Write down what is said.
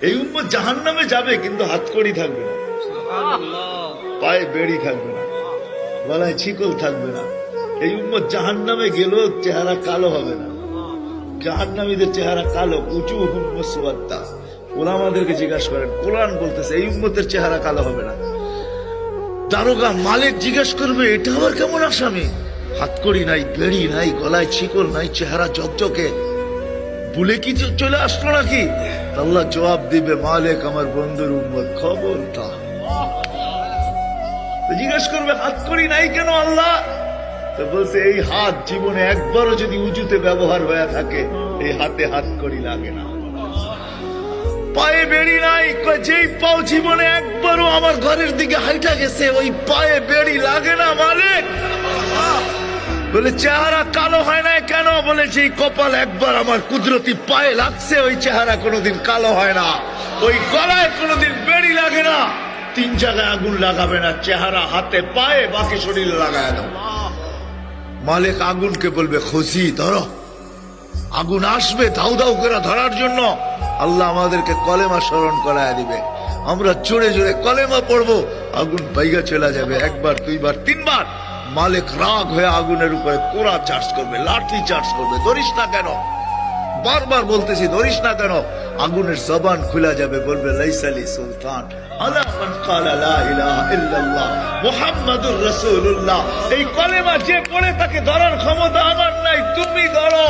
এই উম্মত জাহান্নামে যাবে, কিন্তু হাতকড়ি থাকবে না, পায়ে বেড়ি থাকবে না, গলায় ছিকল থাকবে না। এই উম্মত জাহান্নামে গেলেও চেহারা কালো হবে না। জাহান্নামীদের চেহারা কালো, উঁচু হুম্মসওয়াত্তা। ওলামাদেরকে জিজ্ঞাসা করেন, কোরআন বলতেছে এই উম্মতের চেহারা কালো হবে না। দারোগা মালিক জিজ্ঞেস করবে, এটা আবার কেমন আসামি? হাতকড়ি নাই, বেড়ি নাই, গলায় ছিকল নাই, চেহারা ঝকঝকে, ভুলে কি চলে আসলো নাকি? আল্লাহ জবাব দিবে, মালিক আমার বন্ধুর উম্মত, খবরদার। জিজ্ঞেস করবে, হাতকড়ি নাই কেন আল্লাহ? তো বলছে, এই হাত জীবনে একবারও যদি উঁচুতে ব্যবহার হয়ে থাকে, এই হাতে হাতকড়ি লাগে না। পায়ে বেড়ি নাই, যেই পাও জীবনে একবারও আমার ঘরের দিকে হাইটা গেছে, ওই পায়ে বেড়ি লাগে না মালিক। বলে, চেহারা কালো হয় না কেন? বলে, সেই কপাল একবার আমার কুদরতি পায়ে লাগছে, ওই চেহারা কোনোদিন কালো হয় না। ওই গলায় কোনোদিন বেড়ি লাগে না। 3 জায়গায় আগুন লাগাবে না, চেহারা, হাতে, পায়ে, বাকি শরীরে লাগায় দাও। মালিক আগুনকে বলবে, খুশি ধরো। আগুন আসবে ধাউ ধাউ করে ধরার জন্য। আল্লাহ আমাদেরকে কলেমা স্মরণ করায় দিবে, আমরা জোরে জোরে কলেমা পড়বো, আগুন বাইগা চলে যাবে। 1 বার 2 বার 3 বার। মালিক রাগ হয়ে আগুনের উপরে কোড়া চার্জ করবে, লাঠি চার্জ করবে। ধরিস না কেন? বারবার বলতেছি, ধরিস না কেন? আগুনের জবান খুলে যাবে, বলবে, লাইসালি সুলতান আলা মান ক্বালা লা ইলাহা ইল্লাল্লাহ মুহাম্মাদুর রাসূলুল্লাহ। এই কলেমা যে পড়ে তাকে ধরার ক্ষমতা আমার নাই, তুমি ধরো।